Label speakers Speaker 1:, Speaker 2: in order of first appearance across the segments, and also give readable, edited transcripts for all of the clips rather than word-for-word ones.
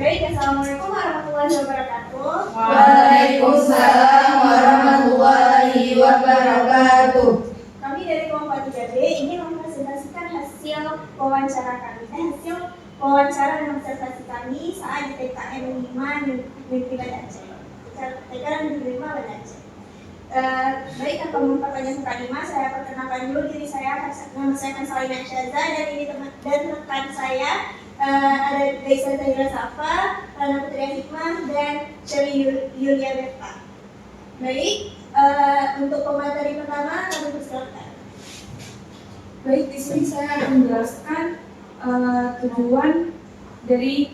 Speaker 1: Baik, Assalamualaikum warahmatullahi wabarakatuh.
Speaker 2: Waalaikumsalam warahmatullahi wabarakatuh.
Speaker 1: Kami dari kelompok 3B ingin mempresentasikan hasil wawancara kami. Hasil wawancara dan observasi kami saat di TKN 5 Negeri Banda Aceh. TKN Negeri 5 Banda Aceh. Baik, tanpa memperpanjang mukadimah, saya perkenalkan dulu diri saya. Nama saya Kansalina Syaza dan ini dan rekan saya ada Daisa Zahira Safa, Rana Putri Hikmah, dan Shelly Yulia Berta. Baik, untuk pemateri pertama kami persilakan.
Speaker 3: Baik, di sini saya akan menjelaskan tujuan dari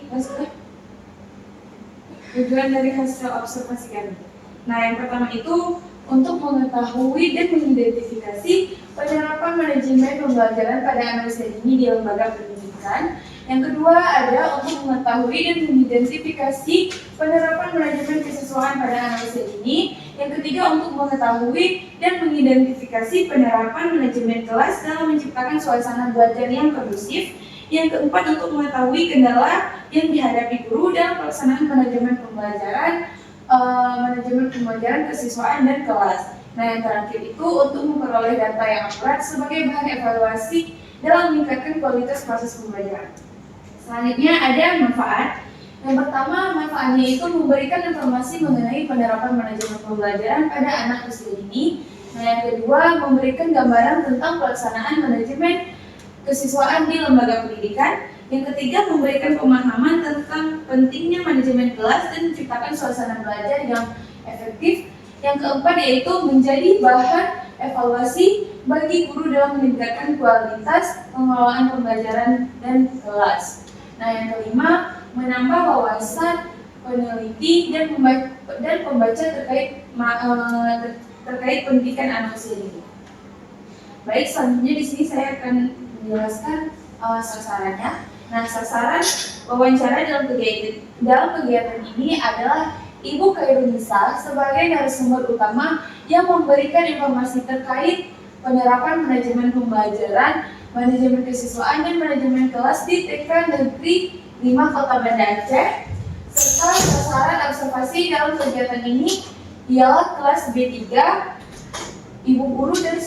Speaker 3: hasil observasi kami. Nah, yang pertama itu untuk mengetahui dan mengidentifikasi penerapan manajemen pembelajaran pada anak usia dini di lembaga pendidikan. Yang kedua ada untuk mengetahui dan mengidentifikasi penerapan manajemen kesiswaan pada anak usia dini. Yang ketiga untuk mengetahui dan mengidentifikasi penerapan manajemen kelas dalam menciptakan suasana belajar yang kondusif. Yang keempat untuk mengetahui kendala yang dihadapi guru dalam pelaksanaan manajemen pembelajaran kesiswaan dan kelas. Nah, yang terakhir itu untuk memperoleh data yang akurat sebagai bahan evaluasi dalam meningkatkan kualitas proses pembelajaran. Selanjutnya ada manfaat. Yang pertama, manfaatnya itu memberikan informasi mengenai penerapan manajemen pembelajaran pada anak usia dini. Nah, yang kedua, memberikan gambaran tentang pelaksanaan manajemen kesiswaan di lembaga pendidikan. Yang ketiga, memberikan pemahaman tentang pentingnya manajemen kelas dan menciptakan suasana belajar yang efektif. Yang keempat yaitu menjadi bahan evaluasi bagi guru dalam meningkatkan kualitas pengelolaan pembelajaran dan kelas. Nah, yang kelima, menambah wawasan peneliti dan pembaca terkait pendidikan anak usia dini. Baik, selanjutnya di sini saya akan menjelaskan sasarannya. Nah, sasaran wawancara dalam kegiatan ini adalah Ibu Khairunisa sebagai narasumber utama yang memberikan informasi terkait penerapan manajemen pembelajaran, manajemen kesiswaan, dan manajemen kelas di TK Negeri 5 Kota Banda Aceh, serta sasaran observasi dalam kegiatan ini ialah kelas B3, ibu guru dan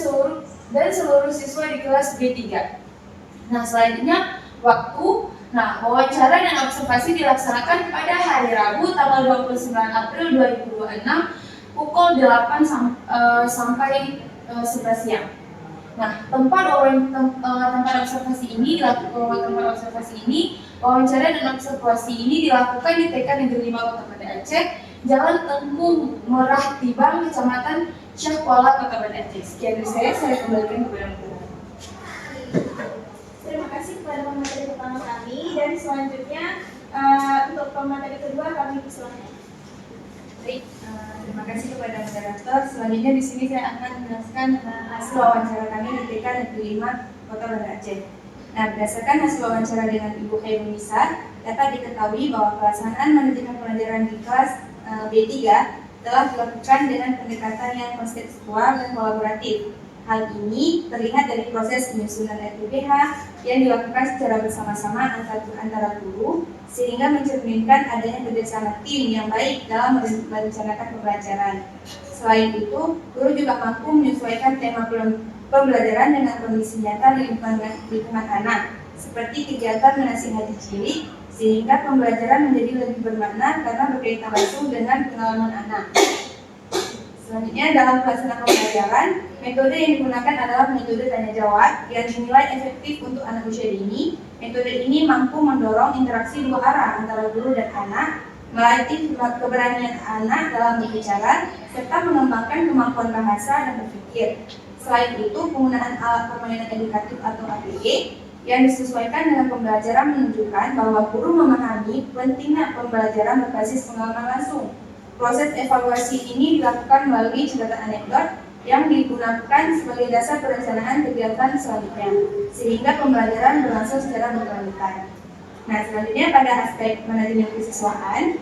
Speaker 3: seluruh siswa di kelas B3. Nah, selanjutnya waktu. Nah, wawancara dan observasi dilaksanakan pada hari Rabu tanggal 29 April 2026 pukul 8 sampai 11 siang. Nah, tempat observasi ini wawancara dan observasi ini dilakukan di TK Negeri 5 Kota Banda Aceh, Jalan Tengku Merah Tibang, Kecamatan Syah Kuala, Kota Banda Aceh. Sekian dari saya kembalikan kepada Anda.
Speaker 1: Terima kasih kepada pemateri pertama kami, dan selanjutnya untuk pemateri kedua kami persilakan.
Speaker 4: Baik, terima kasih kepada moderator. Selanjutnya di sini saya akan menjelaskan hasil wawancara kami di TK Negeri 5 Kota Banda Aceh. Nah, berdasarkan hasil wawancara dengan Ibu Khairunisa, dapat diketahui bahwa pelaksanaan manajemen pelajaran di kelas B3 telah dilakukan dengan pendekatan yang konseptual dan kolaboratif. Hal ini terlihat dari proses penyusunan RPPH yang dilakukan secara bersama-sama antara guru, sehingga mencerminkan adanya kerjasama tim yang baik dalam merencanakan pembelajaran. Selain itu, guru juga mampu menyesuaikan tema pembelajaran dengan kondisi nyata lingkungan anak, seperti kegiatan menasihati cilik, sehingga pembelajaran menjadi lebih bermakna karena berkaitan langsung dengan pengalaman anak. Selanjutnya, dalam pelaksanaan pembelajaran, metode yang digunakan adalah metode tanya jawab yang dinilai efektif untuk anak usia dini. Metode ini mampu mendorong interaksi dua arah antara guru dan anak, melatih keberanian anak dalam berbicara, serta mengembangkan kemampuan bahasa dan berpikir. Selain itu, penggunaan alat permainan edukatif atau APE yang disesuaikan dengan pembelajaran menunjukkan bahwa guru memahami pentingnya pembelajaran berbasis pengalaman langsung. Proses evaluasi ini dilakukan melalui catatan anekdot yang digunakan sebagai dasar perencanaan kegiatan selanjutnya, sehingga pembelajaran berlangsung secara berkelanjutan. Nah, selanjutnya pada aspek manajemen kesiswaan,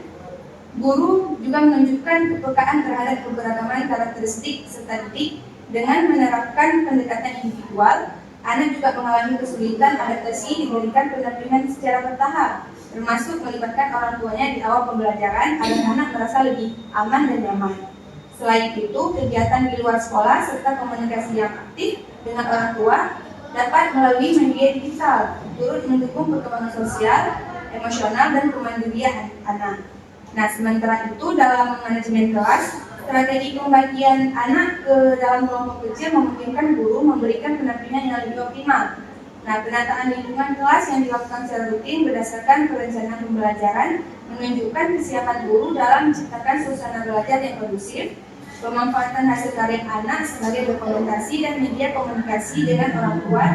Speaker 4: guru juga menunjukkan kepekaan terhadap keberagaman karakteristik serta didik dengan menerapkan pendekatan individual. Anak juga mengalami kesulitan adaptasi diberikan pendampingan secara bertahap termasuk melibatkan orang tuanya di awal pembelajaran agar anak merasa lebih aman dan nyaman. Selain itu, kegiatan di luar sekolah serta komunikasi yang aktif dengan orang tua dapat melalui media digital, turut mendukung perkembangan sosial, emosional, dan kemandirian anak. Nah, sementara itu dalam manajemen kelas, strategi pembagian anak ke dalam kelompok kecil memungkinkan guru memberikan pendampingan yang lebih optimal. Nah, penataan lingkungan kelas yang dilakukan secara rutin berdasarkan perencanaan pembelajaran menunjukkan kesiapan guru dalam menciptakan suasana belajar yang kondusif, pemanfaatan hasil karya anak sebagai dokumentasi dan media komunikasi dengan orang tua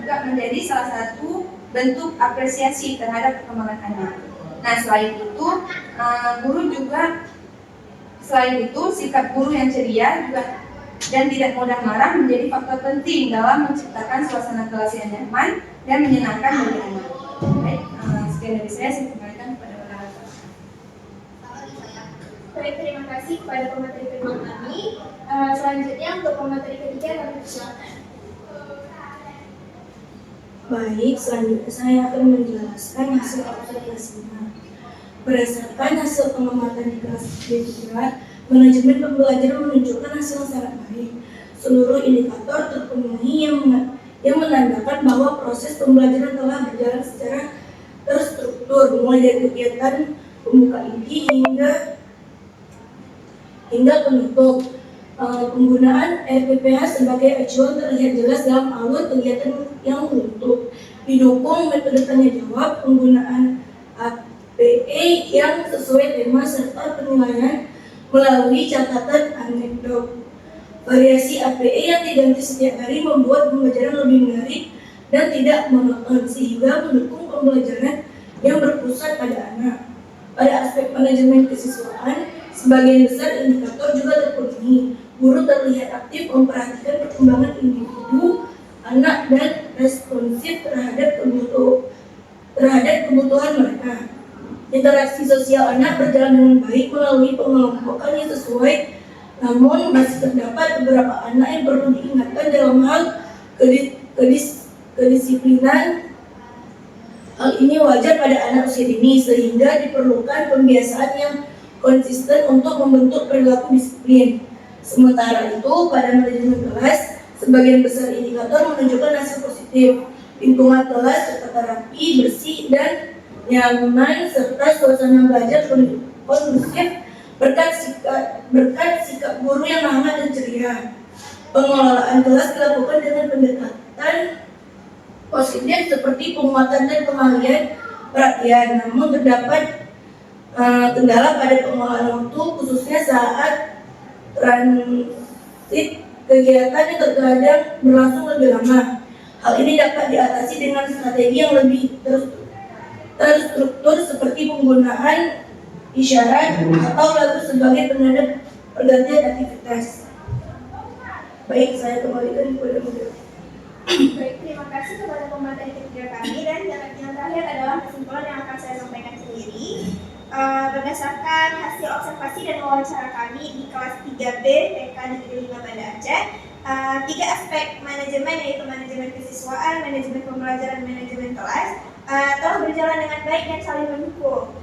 Speaker 4: juga menjadi salah satu bentuk apresiasi terhadap perkembangan anak. Nah, selain itu sikap guru yang ceria juga dan tidak mudah marah menjadi faktor penting dalam menciptakan suasana kelas yang nyaman dan menyenangkan bagi anak. Baik, sekian dari saya kembalikan kepada moderator.
Speaker 1: Baik, terima kasih kepada pemateri kedua kami. Selanjutnya untuk pemateri ketiga kami persilakan.
Speaker 2: Baik, selanjutnya saya akan menjelaskan hasil observasinya. Berdasarkan hasil pengamatan di kelas B3, manajemen pembelajaran menunjukkan hasil yang sangat baik. Seluruh indikator terpenuhi yang menandakan bahwa proses pembelajaran telah berjalan secara terstruktur, mulai dari kegiatan pembuka inti hingga penutup. Penggunaan RPPH sebagai acuan terlihat jelas dalam alur kegiatan yang utuh. Didukung metode tanya jawab, penggunaan APE yang sesuai tema serta penilaian melalui catatan anekdot. Variasi APE yang diganti setiap hari membuat pembelajaran lebih menarik dan tidak monoton, sehingga mendukung pembelajaran yang berpusat pada anak. Pada aspek manajemen kesiswaan, sebagian besar indikator juga terpenuhi. Guru terlihat aktif memperhatikan perkembangan individu anak dan responsif terhadap kebutuhan mereka. Interaksi sosial anak berjalan dengan baik melalui pengelompokan yang sesuai, namun masih terdapat beberapa anak yang perlu diingatkan dalam hal kedisiplinan. Hal ini wajar pada anak usia dini, sehingga diperlukan pembiasaan yang konsisten untuk membentuk perilaku disiplin. Sementara itu, pada manajemen kelas, sebagian besar indikator menunjukkan hasil positif. Lingkungan kelas tertata rapi, bersih, dan nyaman, serta suasana belajar kondusif berkat sikap guru yang ramah dan ceria. Pengelolaan kelas dilakukan dengan pendekatan positif seperti penguatan dan pengalihan perhatian. Namun terdapat kendala pada pengelolaan waktu, khususnya saat transit kegiatan yang terkadang berlangsung lebih lama. Hal ini dapat diatasi dengan strategi yang lebih terstruktur seperti penggunaan isyarat atau lagu sebagai penanda pergantian aktivitas. Baik, saya kembalikan kepada moderator.
Speaker 1: Baik, terima kasih kepada pemateri ketiga kami, dan yang terakhir adalah kesimpulan yang akan saya sampaikan sendiri. Berdasarkan hasil observasi dan wawancara kami di kelas 3B TK Negeri 5 Banda Aceh, 3 aspek manajemen, yaitu manajemen kesiswaan, manajemen pembelajaran, manajemen kelas, telah berjalan dengan baik dan saling mendukung.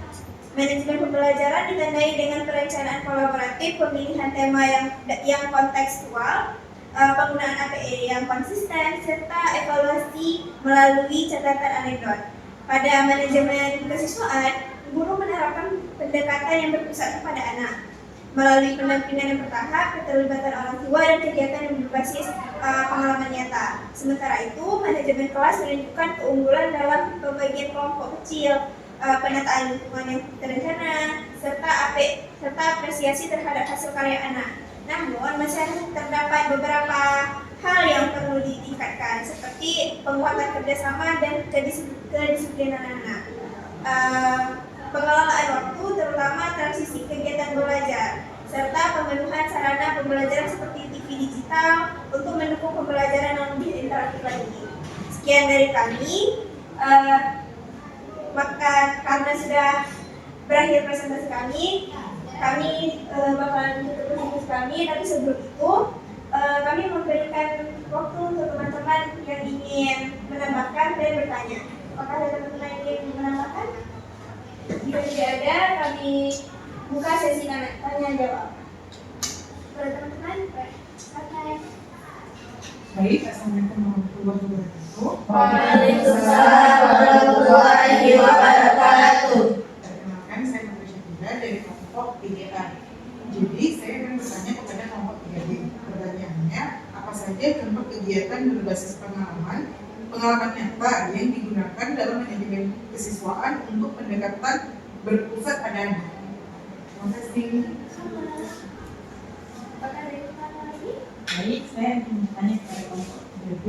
Speaker 1: Manajemen pembelajaran ditandai dengan perencanaan kolaboratif, pemilihan tema yang kontekstual, penggunaan APE yang konsisten, serta evaluasi melalui catatan anekdot. Pada manajemen kesiswaan, guru menerapkan pendekatan yang berpusat kepada anak melalui pendampingan yang bertahap, keterlibatan orang tua, dan kegiatan yang berbasis pengalaman nyata. Sementara itu, manajemen kelas menunjukkan keunggulan dalam pembagian kelompok kecil, penataan lingkungan yang terencana, serta apresiasi terhadap hasil karya anak. Namun, masih terdapat beberapa hal yang perlu ditingkatkan, seperti penguatan kerjasama dan kedisiplinan anak. Pengelolaan waktu, terutama transisi kegiatan belajar, serta pemenuhan sarana pembelajaran seperti TV digital untuk mendukung pembelajaran yang lebih interaktif lagi. Sekian dari kami. Maka karena sudah berakhir presentasi kami bakalan tutup presentasi kami. Tapi sebelum itu, kami memberikan waktu untuk teman-teman yang ingin menambahkan dan bertanya. Apakah ada teman-teman yang ingin menambahkan? Jika tidak ada, kami buka sesi tanya jawab. Boleh teman-teman, pakai.
Speaker 5: Baik, assalamualaikum warahmatullahi wabarakatuh.
Speaker 2: Waalaikumsalam warahmatullahi wabarakatuh.
Speaker 5: Perkenalkan, saya Putri Syakira dari kelompok 3A. Jadi, saya akan bertanya kepada kelompok 3B. Pertanyaannya, apa saja contoh kegiatan berbasis pengalaman nyata yang digunakan dalam manajemen kesiswaan untuk pendekatan berpusat pada anak? Terima kasih.
Speaker 1: Apakah ada yang lagi?
Speaker 6: Baik, saya ingin bertanya kepada kelompok 3B.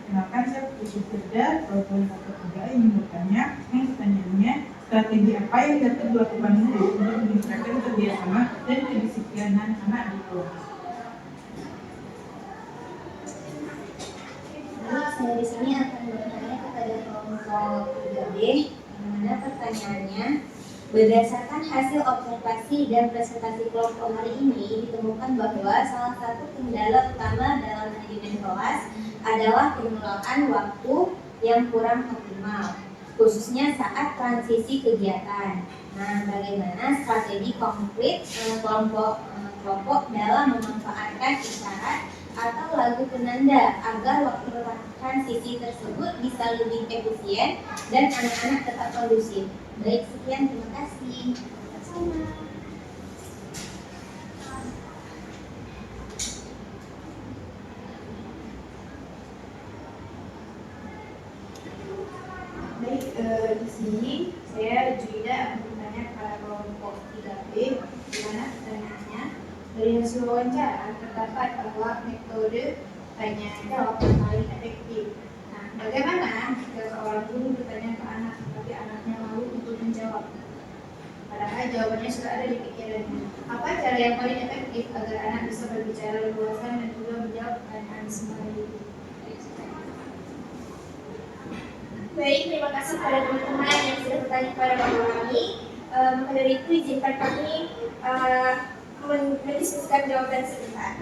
Speaker 6: Kenalkan, saya Putri Syakira, kelompok 3A ingin bertanya. Yang pertanyaannya, strategi apa yang dapat dilakukan guru untuk meningkatkan kerjasama dan kedisiplinan anak di kelas?
Speaker 7: Saya di sini akan bertanya kepada kelompok 3B, yang mana pertanyaannya, berdasarkan hasil observasi dan presentasi kelompok hari ini ditemukan bahwa salah satu kendala utama dalam manajemen kelas adalah pengelolaan waktu yang kurang optimal, khususnya saat transisi kegiatan. Nah, bagaimana strategi konkret kelompok dalam memanfaatkan isyarat atau lagu penanda agar waktu transisi tersebut bisa lebih efisien dan anak-anak tetap kondusif. Baik, sekian, terima kasih.
Speaker 1: Sama.
Speaker 4: Baik, di sini saya Juida akan bertanya kepada kelompok 3B, di mana pertanyaannya, dari hasil wawancara terdapat bahwa metode tanya jawab yang paling efektif. Nah, bagaimana jika seorang guru bertanya ke anak, tapi anaknya malu untuk menjawab? Padahal jawabannya sudah ada di pikirannya. Apa cara yang paling efektif agar anak bisa berbicara leluasa dan juga menjawab pertanyaan semua itu?
Speaker 1: Baik, terima kasih kepada teman-teman yang sudah bertanya kepada kami. Maka dari itu izinkan kami mendiskusikan jawaban sebentar.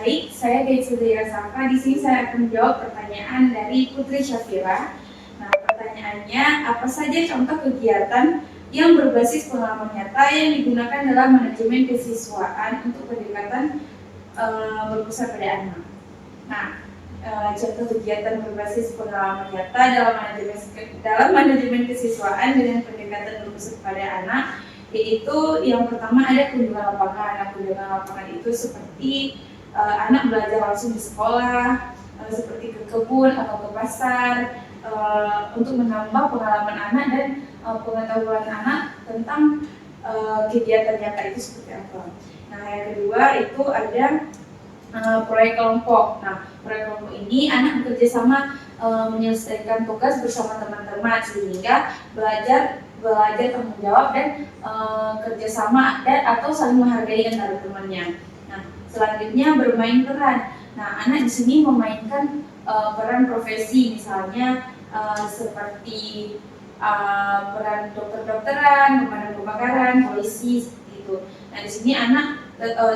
Speaker 3: Baik, saya Gaitsudira Safa. Di sini saya akan menjawab pertanyaan dari Putri Syafira. Nah, pertanyaannya, apa saja contoh kegiatan yang berbasis pengalaman nyata yang digunakan dalam manajemen kesiswaan untuk pendekatan berpusat pada anak? Nah, contoh kegiatan berbasis pengalaman nyata dalam manajemen kesiswaan dengan pendekatan berpusat pada anak, yaitu yang pertama ada kunjungan lapangan. Nah, kunjungan lapangan itu seperti anak belajar langsung di sekolah, seperti ke kebun atau ke pasar, untuk menambah pengalaman anak dan pengetahuan anak tentang kegiatan nyata itu seperti apa. Nah, yang kedua itu ada proyek kelompok. Nah, proyek kelompok ini anak bekerja sama menyelesaikan tugas bersama teman-teman sehingga belajar tanggung jawab dan kerjasama dan atau saling menghargai antara temannya. Nah, selanjutnya bermain peran. Nah, anak di sini memainkan peran profesi, misalnya seperti peran dokter-dokteran, pemadam kebakaran, polisi, seperti itu. Nah, di sini anak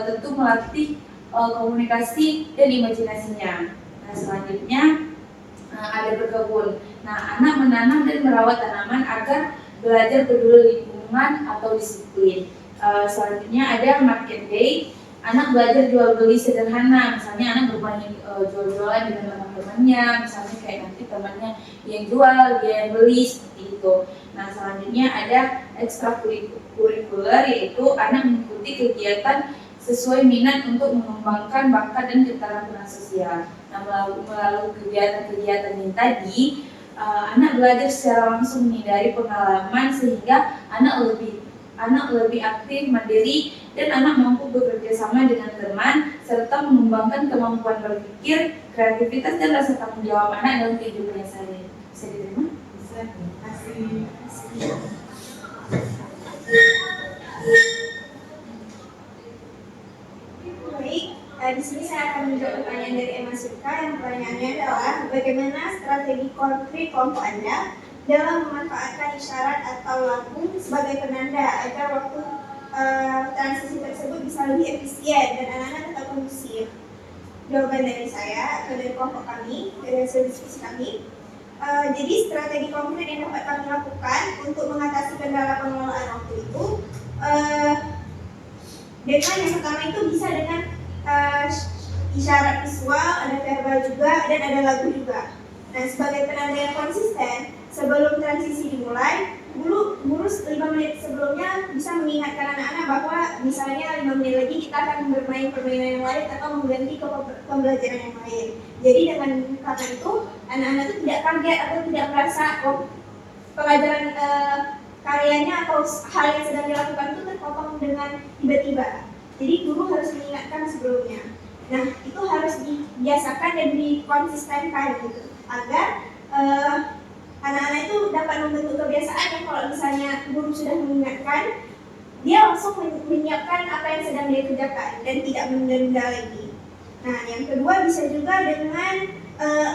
Speaker 3: tentu melatih komunikasi dan imajinasinya. Nah, selanjutnya ada berkebun. Nah, anak menanam dan merawat tanaman agar belajar peduli lingkungan atau disiplin. Selanjutnya ada market day. Anak belajar jual beli sederhana, misalnya anak bermain jual-jualan dengan teman-temannya, misalnya kayak nanti temannya yang jual, dia yang beli, seperti itu. Nah, selanjutnya ada ekstrakurikuler, yaitu anak mengikuti kegiatan sesuai minat untuk mengembangkan bakat dan keterampilan sosial. Nah, melalui kegiatan-kegiatan ini tadi, anak belajar secara langsung nih dari pengalaman sehingga anak lebih aktif, mandiri, dan anak mampu bekerja sama dengan teman serta mengembangkan kemampuan berpikir, kreativitas, dan rasa tanggung jawab anak dalam kehidupannya sehari-hari. Bisa diterima?
Speaker 5: Bisa. Terima kasih.
Speaker 1: Baik, di sini saya akan menjawab pertanyaan dari Emma Suka. Yang pertanyaannya adalah bagaimana strategi konflik kelompok Anda dalam memanfaatkan isyarat atau lagu sebagai penanda agar waktu transisi tersebut bisa lebih efisien dan anak-anak tetap kondusif. Jawaban dari saya atau dari kelompok kami, dari hasil diskusi kami, jadi strategi konkret yang dapat kami lakukan untuk mengatasi kendala pengelolaan waktu itu, dengan yang pertama itu bisa dengan isyarat visual, ada verbal juga, dan ada lagu juga. Nah, sebagai penanda yang konsisten, sebelum transisi dimulai, guru 5 menit sebelumnya bisa mengingatkan anak-anak bahwa misalnya 5 menit lagi kita akan bermain permainan yang lain atau mengganti ke pembelajaran yang lain. Jadi dengan kata itu, anak-anak itu tidak kaget atau tidak merasa pelajaran karyanya atau hal yang sedang dilakukan itu terpotong dengan tiba-tiba. Jadi guru harus mengingatkan sebelumnya. Nah, itu harus dibiasakan dan dikonsistenkan gitu, agar anak-anak itu dapat membentuk kebiasaan yang kalau misalnya guru sudah mengingatkan, dia langsung menyiapkan apa yang sedang dia kerjakan dan tidak menunda lagi. Nah, yang kedua bisa juga dengan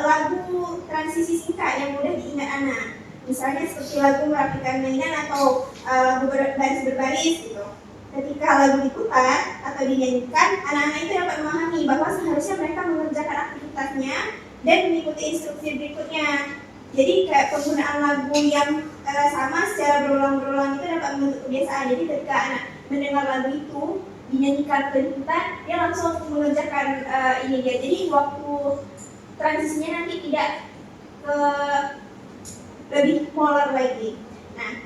Speaker 1: lagu transisi singkat yang mudah diingat anak. Misalnya seperti lagu merapikan mainan atau lagu baris berbaris gitu. Ketika lagu diputar atau dinyanyikan, anak-anak itu dapat memahami bahwa seharusnya mereka mengerjakan aktivitasnya dan mengikuti instruksi berikutnya. Jadi kayak penggunaan lagu yang sama secara berulang-ulang itu dapat membentuk kebiasaan. Jadi ketika anak mendengar lagu itu dinyanyikan atau diputar, dia langsung mengerjakan ini dia. Jadi waktu transisinya nanti tidak lebih molor lagi. Nah,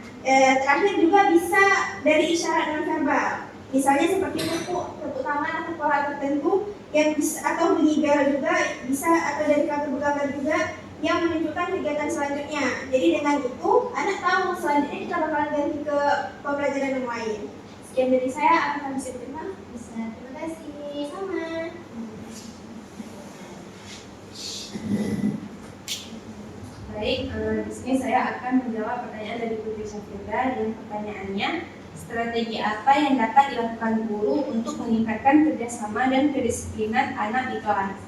Speaker 1: terakhir juga bisa dari isyarat non-verbal. Misalnya seperti tepuk tangan atau pola tertentu yang bisa, atau bunyi bel juga bisa, atau dari kartu gambar juga yang menunjukkan kegiatan selanjutnya. Jadi dengan itu anak tahu selanjutnya kita bakalan ganti ke pembelajaran yang lain. Sekian dari saya, apakah bisa diterima?
Speaker 7: Bisa, terima kasih. Sama.
Speaker 4: Baik, di sini saya akan menjawab pertanyaan dari Putri Syafira. Dan pertanyaannya, strategi apa yang dapat dilakukan guru untuk meningkatkan kerjasama dan kedisiplinan anak di kelas?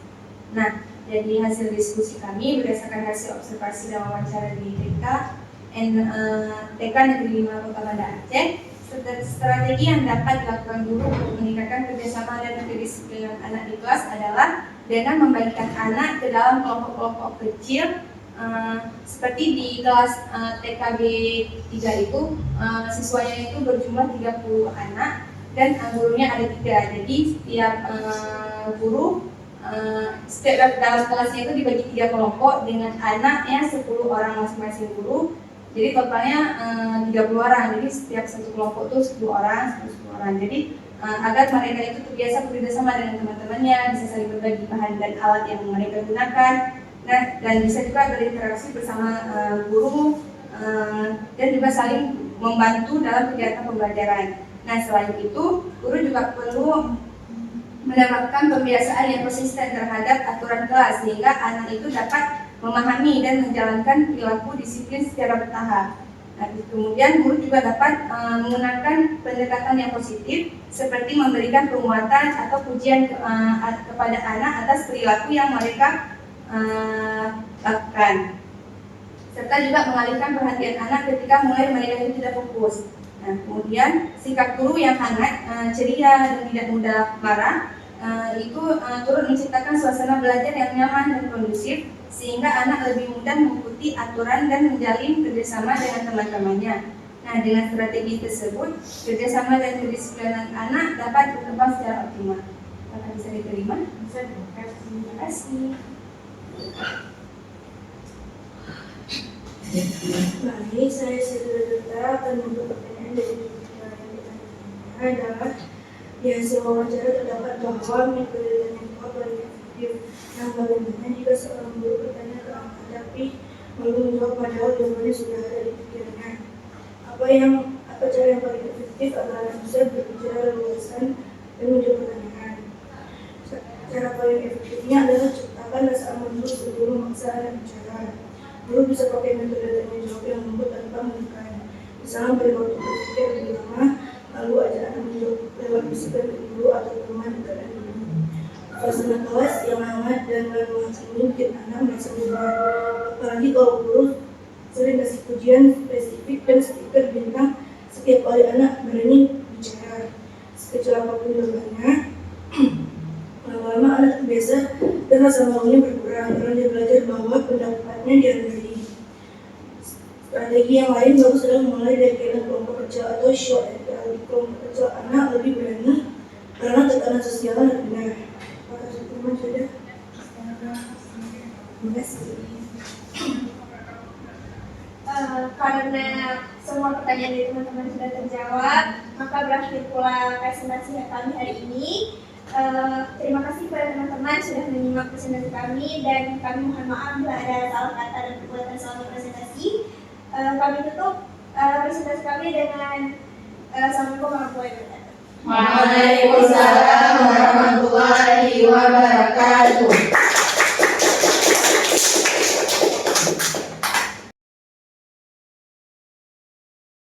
Speaker 4: Nah, dari hasil diskusi kami berdasarkan hasil observasi dan wawancara di TK Negeri 5 Kota Banda Aceh, Strategi yang dapat dilakukan guru untuk meningkatkan kerjasama dan kedisiplinan anak di kelas adalah dengan membagikan anak ke dalam kelompok-kelompok kecil. Seperti di kelas TKB 3 itu siswanya itu berjumlah 30 anak dan gurunya ada 3. Jadi setiap guru setiap dalam kelasnya itu dibagi 3 kelompok dengan anaknya 10 orang masing-masing guru. Jadi totalnya 30 orang. Jadi setiap satu kelompok itu 10 orang, 10 orang. Jadi agar mereka itu terbiasa bekerjasama dengan teman-temannya, bisa saling berbagi bahan dan alat yang mereka gunakan, dan bisa juga berinteraksi bersama guru dan juga saling membantu dalam kegiatan pembelajaran. Nah, selain itu, guru juga perlu menerapkan pembiasaan yang konsisten terhadap aturan kelas sehingga anak itu dapat memahami dan menjalankan perilaku disiplin secara bertahap. Nah, kemudian guru juga dapat menggunakan pendekatan yang positif seperti memberikan penguatan atau pujian kepada anak atas perilaku yang mereka lakukan, serta juga mengalihkan perhatian anak ketika mulai mereka itu tidak fokus. Nah, kemudian sikap guru yang hangat, ceria dan tidak mudah marah itu turut menciptakan suasana belajar yang nyaman dan kondusif sehingga anak lebih mudah mengikuti aturan dan menjalin kerjasama dengan teman-temannya. Nah, dengan strategi tersebut, kerjasama dan kedisiplinan anak dapat berkembang secara optimal. Apakah bisa diterima?
Speaker 5: Bisa,
Speaker 4: Terima kasih.
Speaker 2: Baik, saya Sri akan membuat pertanyaan dari yang adalah di hasil wawancara terdapat bahwa metode yang kuat dan efektif. Yang bagaimana jika seorang guru bertanya ke anak tapi belum menjawab padahal jawabannya sudah ada di pikirannya? Apa cara yang paling efektif agar anak bisa berbicara leluasan dan menjawab pertanyaan? Cara paling efektifnya adalah ciptakan rasa aman dulu sebelum memaksa anak bicara. Guru bisa pakai metode tanya jawab yang lembut tanpa menekan. Misalnya beri waktu berpikir lebih lama, lalu ajak anak menjawab lewat bisikan dari guru atau teman dekat guru. Suasana kelas yang hangat dan leluas ini bikin anak merasa beban. Apalagi kalau guru sering kasih pujian spesifik dan stiker bintang setiap kali anak berani bicara. Sekecil apapun jawabannya, lama-lama anak terbiasa dan rasa malunya berkurang karena dia belajar bahwa pendapatnya dihargai. Strategi yang lain bagus adalah mulai dari kegiatan kelompok kecil atau show and tell. Di kelompok kecil anak lebih berani karena tekanan sosialnya rendah. Apakah teman sudah? Terima kasih.
Speaker 1: Karena semua pertanyaan dari teman-teman sudah terjawab, maka berakhir pula presentasi kami hari ini. Terima kasih kepada teman-teman sudah menyimak presentasi kami dan kami mohon maaf bila ada salah kata dan perbuatan selama presentasi. Kami tutup presentasi kami dengan Assalamualaikum warahmatullahi wabarakatuh.
Speaker 2: Waalaikumsalam warahmatullahi wabarakatuh.